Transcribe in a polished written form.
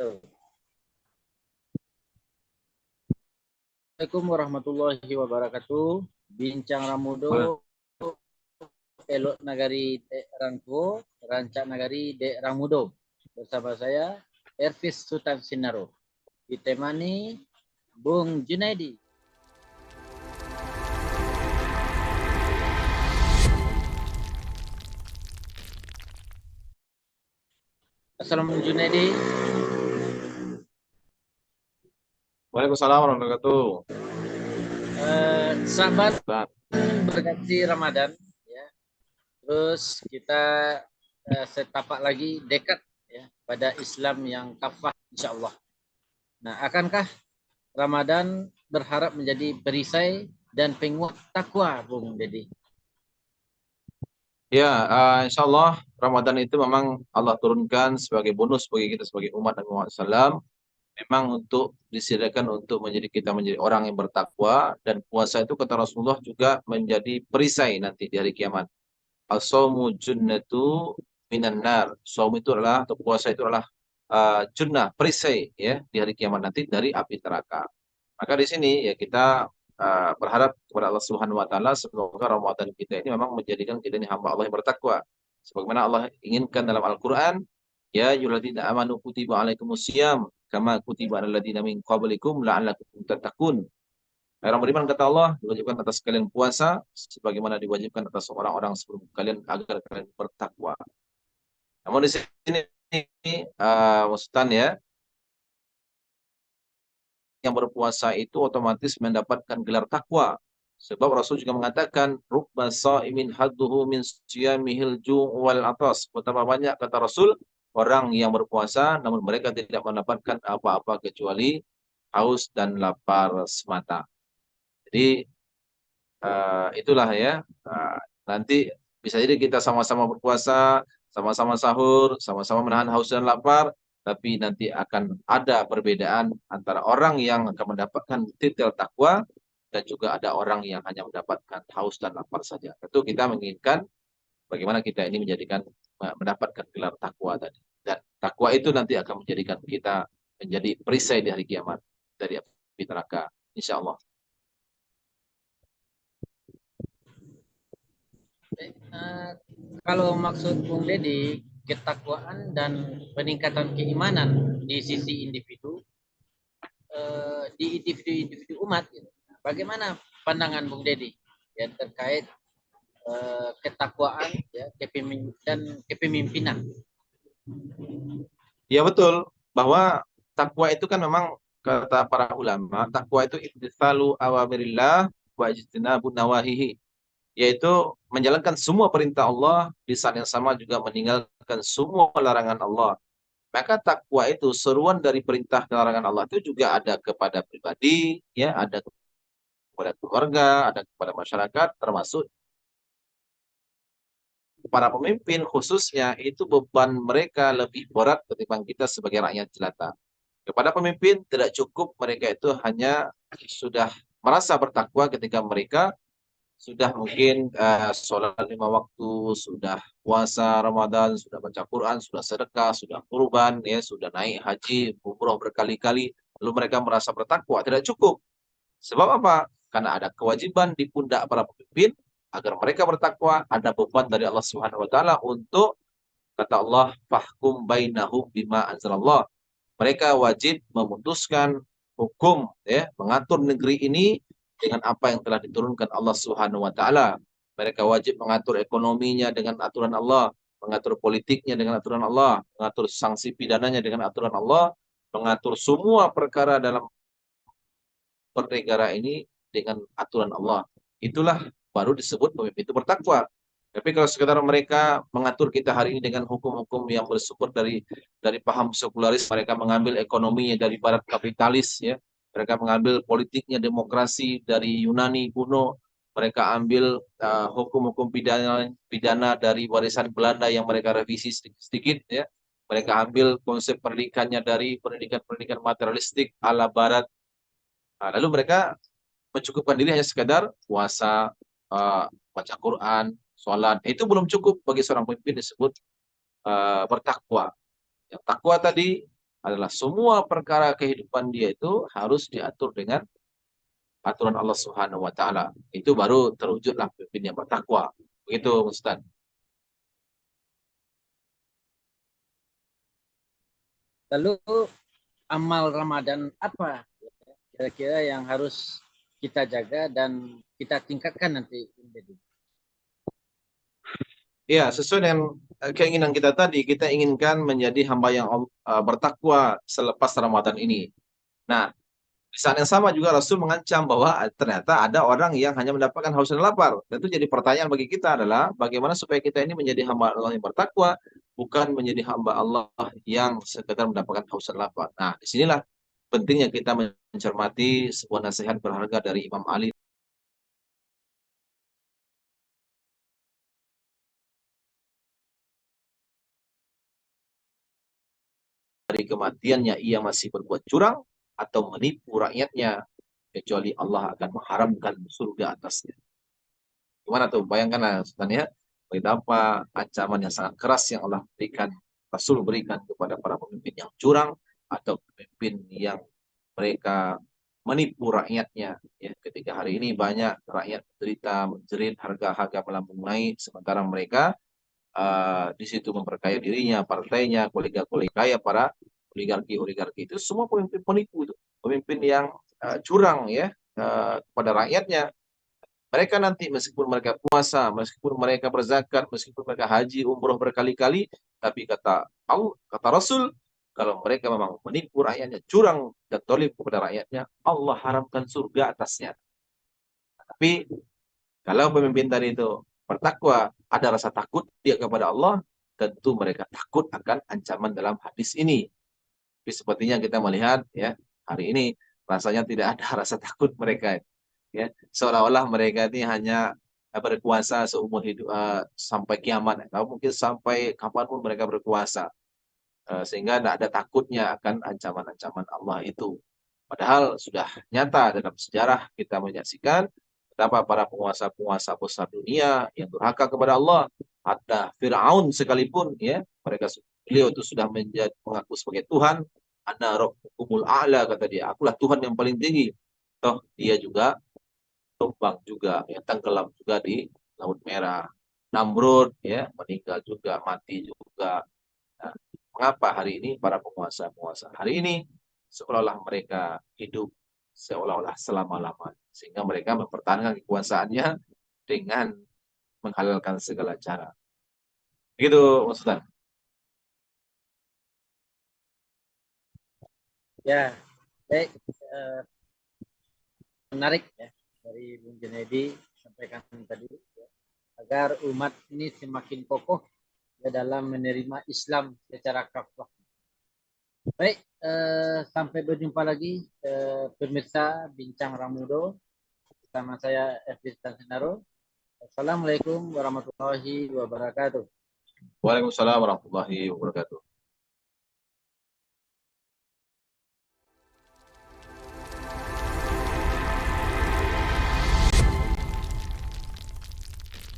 Assalamualaikum warahmatullahi wabarakatuh. Bincang Ramudo, Elok Nagari Dek Rangko, Rancak Nagari Dek Ramudo. Bersama saya, Ervis Sultan Sinaro. Ditemani Bung Junaidi. Assalamualaikum Junaidi. Waalaikumsalam warahmatullahi wabarakatuh. Sahabat berganti Ramadan, ya. Terus kita setapak lagi dekat ya pada Islam yang kafah, insya Allah. Nah, akankah Ramadan berharap menjadi perisai dan penguat takwa, Bung Dedi? Ya, insya Allah Ramadan itu memang Allah turunkan sebagai bonus bagi kita sebagai umat Nabi Muhammad SAW. Memang untuk disediakan untuk kita menjadi orang yang bertakwa, dan puasa itu kata Rasulullah juga menjadi perisai nanti di hari kiamat. As-shaumu junnatu minan nar. Shaum itu adalah, atau puasa itu adalah junnah, perisai ya di hari kiamat nanti dari api neraka. Maka di sini ya kita berharap kepada Allah Subhanahu wa taala semoga Ramadan kita ini memang menjadikan kita ini hamba Allah yang bertakwa. Sebagaimana Allah inginkan dalam Al-Qur'an, ya ayyuhalladzina amanu kutiba alaikumusiyam kama kutiba alal ladzina min qablikum la'allakum tattaqun. Orang beriman kata Allah, diwajibkan atas kalian puasa sebagaimana diwajibkan atas orang-orang sebelum kalian agar kalian bertakwa. Namun di sini Ustaz ya, yang berpuasa itu otomatis mendapatkan gelar takwa. Sebab Rasul juga mengatakan, rubba sha'imin hadduhu min siyamihil ju' wal atas. Betapa banyak, kata Rasul, orang yang berpuasa namun mereka tidak mendapatkan apa-apa kecuali haus dan lapar semata. Jadi itulah ya. Nanti bisa jadi kita sama-sama berpuasa, sama-sama sahur, sama-sama menahan haus dan lapar, tapi nanti akan ada perbedaan antara orang yang akan mendapatkan titel takwa dan juga ada orang yang hanya mendapatkan haus dan lapar saja. Tentu kita menginginkan bagaimana kita ini mendapatkan gelar takwa tadi. Dan takwa itu nanti akan menjadikan kita menjadi perisai di hari kiamat dari api neraka, insya Allah. Kalau maksud Bung Dedi, ketakwaan dan peningkatan keimanan di sisi individu, di individu umat, gitu. Bagaimana pandangan Bung Dedi yang terkait ketakwaan ya, dan kepemimpinan? Ya betul, bahwa takwa itu kan memang kata para ulama, takwa itu imtitsalu awamirillah wa ijtinabun nawahihi, yaitu menjalankan semua perintah Allah di saat yang sama juga meninggalkan semua larangan Allah. Maka takwa itu seruan dari perintah dan larangan Allah itu juga ada kepada pribadi, ya, ada kepada keluarga, ada kepada masyarakat, termasuk para pemimpin khususnya itu beban mereka lebih berat ketimbang kita sebagai rakyat jelata. Kepada pemimpin tidak cukup mereka itu hanya sudah merasa bertakwa ketika mereka sudah mungkin sholat 5 waktu, sudah puasa Ramadan, sudah baca Quran, sudah sedekah, sudah kurban, ya, sudah naik haji, umroh berkali-kali, lalu mereka merasa bertakwa. Tidak cukup. Sebab apa? Karena ada kewajiban di pundak para pemimpin agar mereka bertakwa, ada beban dari Allah Subhanahu wa taala untuk, kata Allah, fahkum bainahum bima anzalallah. Mereka wajib memutuskan hukum, ya, mengatur negeri ini dengan apa yang telah diturunkan Allah Subhanahu wa taala. Mereka wajib mengatur ekonominya dengan aturan Allah, mengatur politiknya dengan aturan Allah, mengatur sanksi pidananya dengan aturan Allah, mengatur semua perkara dalam bernegara ini dengan aturan Allah. Itulah baru disebut pemimpin itu bertakwa. Tapi kalau sekedar mereka mengatur kita hari ini dengan hukum-hukum yang bersumber dari paham sekularis, mereka mengambil ekonominya dari barat kapitalis, ya. Mereka mengambil politiknya demokrasi dari Yunani kuno. Mereka ambil hukum-hukum pidana dari warisan Belanda yang mereka revisi sedikit-sedikit, ya. Mereka ambil konsep pendidikannya dari pendidikan materialistik ala barat. Nah, lalu mereka mencukupkan diri hanya sekadar puasa, baca Quran, sholat. Itu belum cukup bagi seorang pemimpin disebut bertakwa. Yang takwa tadi adalah semua perkara kehidupan dia itu harus diatur dengan aturan Allah Subhanahu wa taala. Itu baru terwujudlah pemimpin yang bertakwa. Begitu Ustaz. Lalu amal Ramadan apa kira-kira yang harus kita jaga dan kita tingkatkan nanti? Ya, sesuai dengan keinginan kita tadi, kita inginkan menjadi hamba yang bertakwa selepas Ramadan ini. Nah, di saat yang sama juga Rasul mengancam bahwa ternyata ada orang yang hanya mendapatkan haus dan lapar. Dan itu jadi pertanyaan bagi kita adalah bagaimana supaya kita ini menjadi hamba Allah yang bertakwa, bukan menjadi hamba Allah yang sekedar mendapatkan haus dan lapar. Nah, disinilah pentingnya kita mencermati sebuah nasihat berharga dari Imam Ali. Dari kematiannya ia masih berbuat curang atau menipu rakyatnya, kecuali Allah akan mengharamkan surga atasnya. Gimana tuh? Bayangkan Ustaz ya, betapa ancaman yang sangat keras yang Allah berikan, Rasul berikan kepada para pemimpin yang curang atau pemimpin yang mereka menipu rakyatnya. Ya, ketika hari ini banyak rakyat menderita, menjerit, harga-harga melambung naik, sementara mereka di situ memperkaya dirinya, partainya, kolega-kolega kaya, para oligarki-oligarki itu semua pemimpin penipu itu, pemimpin yang curang ya kepada rakyatnya. Mereka nanti meskipun mereka puasa, meskipun mereka berzakat, meskipun mereka haji, umroh berkali-kali, tapi kata Allah, kata Rasul, kalau mereka memang menipu rakyatnya, curang dan tolim kepada rakyatnya, Allah haramkan surga atasnya. Tapi kalau pemimpin tadi itu bertakwa, ada rasa takut dia kepada Allah, tentu mereka takut akan ancaman dalam hadis ini. Tapi sepertinya kita melihat ya hari ini rasanya tidak ada rasa takut mereka, ya seolah-olah mereka ini hanya berkuasa seumur hidup sampai kiamat atau mungkin sampai kapanpun mereka berkuasa. Sehingga tidak ada takutnya akan ancaman-ancaman Allah itu. Padahal sudah nyata dalam sejarah kita menyaksikan betapa para penguasa-penguasa besar dunia yang durhaka kepada Allah, hatta Firaun sekalipun ya, beliau itu sudah mengaku sebagai Tuhan, ana rabbukumul a'la kata dia, akulah Tuhan yang paling tinggi. Toh dia juga tumbang juga, ya tenggelam juga di Laut Merah. Namrud ya meninggal juga, mati juga. Nah, mengapa hari ini para penguasa-penguasa hari ini seolah-olah mereka hidup seolah-olah selama-lamanya, sehingga mereka mempertahankan kekuasaannya dengan menghalalkan segala cara. Begitu maksudnya. Ya, baik. Menarik ya dari Bung Junaidi sampaikan tadi ya, agar umat ini semakin kokoh ya, dalam menerima Islam secara kafah. Baik, sampai berjumpa lagi pemirsa Bincang Ramudo bersama saya Efri Tansinaro. Assalamualaikum warahmatullahi wabarakatuh. Waalaikumsalam warahmatullahi wabarakatuh.